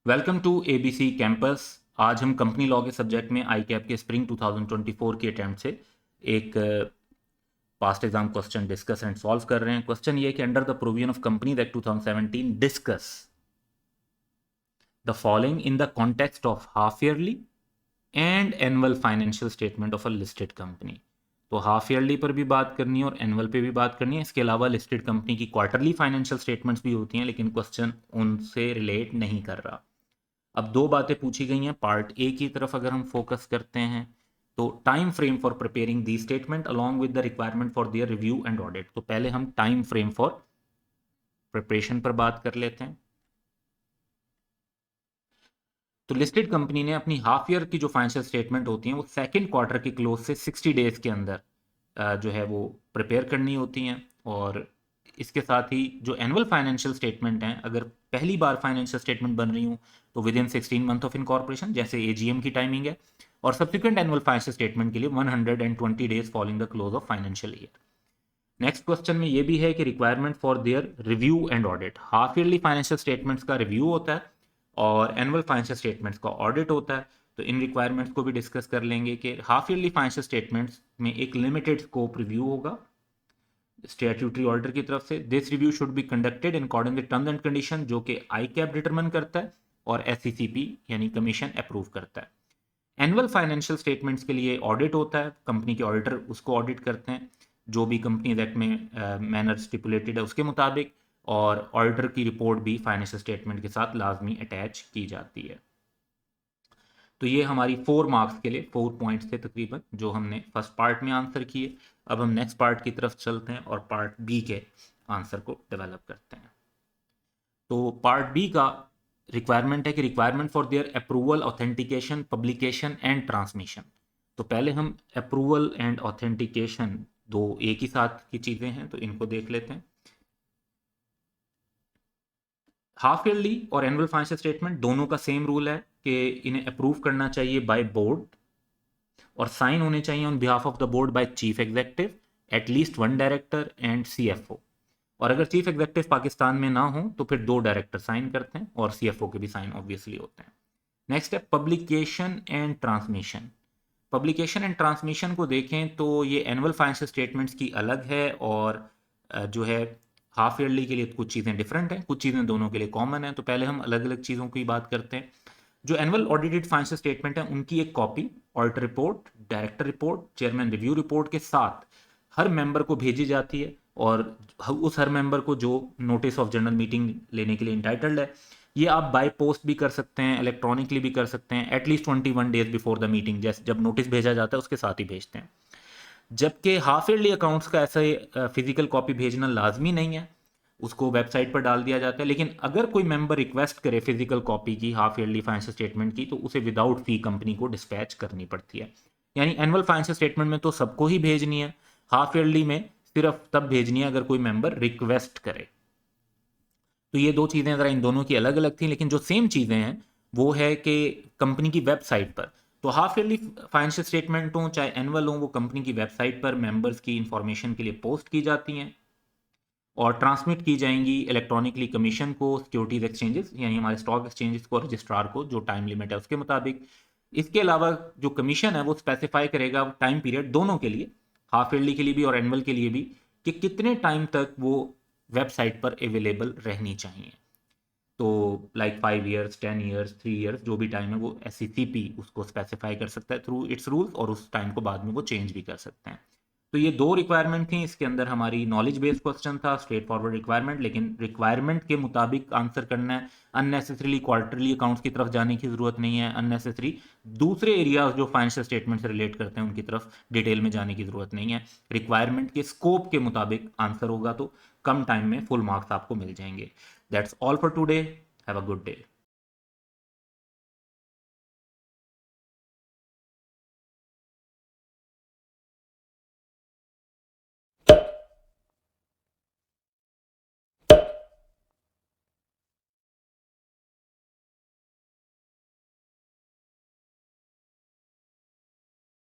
Welcome to ABC campus. आज हम company law के सब्जेक्ट में आई कैप के स्प्रिंग 2024 के अटैम्प्ट से एक past exam question discuss and solve कर रहे हैं। क्वेश्चन ये है कि under the provision of companies act 2017 discuss the following in the context of half yearly and annual financial statement of a listed company. तो half yearly पर भी बात करनी है और एनुअल पे भी बात करनी है। इसके अलावा लिस्टेड कंपनी की क्वार्टरली फाइनेंशियल स्टेटमेंट्स भी होती हैं, लेकिन क्वेश्चन उनसे रिलेट नहीं कर रहा। अब दो बातें पूछी गई हैं। पार्ट ए की तरफ अगर हम फोकस करते हैं तो time frame for preparing the statement along with the requirement for their review and audit. तो पहले हम टाइम फ्रेम फॉर प्रिपरेशन पर बात कर लेते हैं। तो लिस्टेड कंपनी ने अपनी हाफ ईयर की जो फाइनेंशियल स्टेटमेंट होती हैं वो सेकेंड क्वार्टर के क्लोज से 60 डेज के अंदर जो है वो प्रिपेयर करनी होती हैं। और इसके साथ ही जो एनुअल फाइनेंशियल स्टेटमेंट हैं, अगर पहली बार फाइनेंशियल स्टेटमेंट बन रही हूँ तो with in 16 month of incorporation, जैसे एजीएम की टाइमिंग है। और सब्सिक्वेंट एनुअल फाइनेंशियल स्टेटमेंट के लिए 120 days following the close of financial year. Next question में ये भी है कि requirement for their review and audit. Half yearly financial statements का रिव्यू होता है और एनुअल फाइनेंशियल स्टेटमेंट्स का ऑडिट होता है। तो इन रिक्वायरमेंट्स को भी डिस्कस कर लेंगे कि हाफ ईयरली फाइनेंशियल स्टेटमेंट्स में एक लिमिटेड स्कोप रिव्यू होगा स्टैट्यूटरी ऑर्डर की तरफ से। This review should be conducted in according with terms and condition, जो कि आई कैप डिटरमिन करता है और एससीसीपी यानी कमीशन अप्रूव करता है। एनुअल फाइनेंशियल स्टेटमेंट्स के लिए ऑडिट होता है, कंपनी के ऑडिटर उसको ऑडिट करते हैं जो भी कंपनी एक्ट में मैनर स्टिपुलेटेड है उसके मुताबिक। और ऑडिटर की रिपोर्ट भी फाइनेंशियल स्टेटमेंट के साथ लाजमी अटैच की जाती है। तो ये हमारी 4 मार्क्स के लिए 4 पॉइंट्स थे तकरीबन, जो हमने फर्स्ट पार्ट में आंसर किए। अब हम नेक्स्ट पार्ट की तरफ चलते हैं और पार्ट बी के आंसर को डेवलप करते हैं। तो पार्ट बी का रिक्वायरमेंट है कि requirement for their approval, authentication, publication and transmission. तो पहले हम अप्रूवल एंड ऑथेंटिकेशन, दो एक ही साथ की चीज़ें हैं तो इनको देख लेते हैं। हाफ ईयरली और एनुअल फाइनेंशियल स्टेटमेंट दोनों का सेम रूल है कि इन्हें अप्रूव करना चाहिए बाय बोर्ड और साइन होने चाहिए on behalf of the board by chief executive, at least one director and CFO. और अगर चीफ एग्जीक्यूटिव पाकिस्तान में ना हो तो फिर 2 डायरेक्टर साइन करते हैं और सीएफओ के भी साइन ऑब्वियसली होते हैं। नेक्स्ट है publication and transmission. Publication and transmission को देखें तो ये एनुअल फाइनेंशियल स्टेटमेंट्स की अलग है और जो है हाफ ईयरली के लिए कुछ चीज़ें डिफरेंट हैं, कुछ चीज़ें दोनों के लिए कॉमन है। तो पहले हम अलग अलग चीज़ों की बात करते हैं। जो एनुअल ऑडिटेड फाइनेंशियल स्टेटमेंट है उनकी एक copy auditor report, director report, chairman review report के साथ हर मेंबर को भेजी जाती है। और उस हर मेंबर को जो नोटिस ऑफ जनरल मीटिंग लेने के लिए इंटाइटल्ड है, ये आप बाय पोस्ट भी कर सकते हैं, इलेक्ट्रॉनिकली भी कर सकते हैं, at least 21 days before the meeting, जैसे जब नोटिस भेजा जाता है उसके साथ ही भेजते हैं। जबकि हाफ ईयरली अकाउंट्स का ऐसा फिजिकल कॉपी भेजना लाजमी नहीं है, उसको वेबसाइट पर डाल दिया जाता है। लेकिन अगर कोई मेंबर रिक्वेस्ट करे फिजिकल कॉपी की हाफ ईयरली फाइनेंशियल स्टेटमेंट की तो उसे विदाउट फी कंपनी को डिस्पैच करनी पड़ती है। यानी एनुअल फाइनेंशियल स्टेटमेंट में तो सबको ही भेजनी है, हाफ ईयरली में सिर्फ तब भेजनी है अगर कोई मेंबर रिक्वेस्ट करे। तो ये दो चीज़ें ज़रा इन दोनों की अलग अलग थी, लेकिन जो सेम चीज़ें हैं वो है कि कंपनी की वेबसाइट पर, तो हाफ ईयरली फाइनेंशियल स्टेटमेंट हो चाहे एनुअल हो, वो कंपनी की वेबसाइट पर मेंबर्स की इंफॉर्मेशन के लिए पोस्ट की जाती हैं और ट्रांसमिट की जाएंगी इलेक्ट्रॉनिकली कमीशन को, सिक्योरिटीज एक्सचेंजेस यानी हमारे स्टॉक एक्सचेंजेस को, रजिस्ट्रार को, जो टाइम लिमिट है उसके मुताबिक। इसके अलावा जो कमीशन है वो स्पेसिफाई करेगा टाइम पीरियड दोनों के लिए, हाफ ईयरली के लिए भी और एनुअल के लिए भी, कि कितने टाइम तक वो वेबसाइट पर अवेलेबल रहनी चाहिए। तो लाइक 5 ईयर्स, 10 ईयर्स, 3 ईयर्स, जो भी टाइम है वो एससीसीपी उसको स्पेसिफाई कर सकता है थ्रू इट्स रूल्स, और उस टाइम को बाद में वो चेंज भी कर सकते हैं। तो ये दो रिक्वायरमेंट थी। इसके अंदर हमारी नॉलेज बेस्ड क्वेश्चन था, स्ट्रेट फॉरवर्ड रिक्वायरमेंट, लेकिन रिक्वायरमेंट के मुताबिक आंसर करना है। अननेसेसरीली क्वार्टरली अकाउंट्स की तरफ जाने की जरूरत नहीं है, अननेसेसरी दूसरे एरियाज जो फाइनेंशियल स्टेटमेंट से रिलेट करते हैं उनकी तरफ डिटेल में जाने की जरूरत नहीं है। रिक्वायरमेंट के स्कोप के मुताबिक आंसर होगा तो कम टाइम में फुल मार्क्स आपको मिल जाएंगे। That's all for today. Have a good day.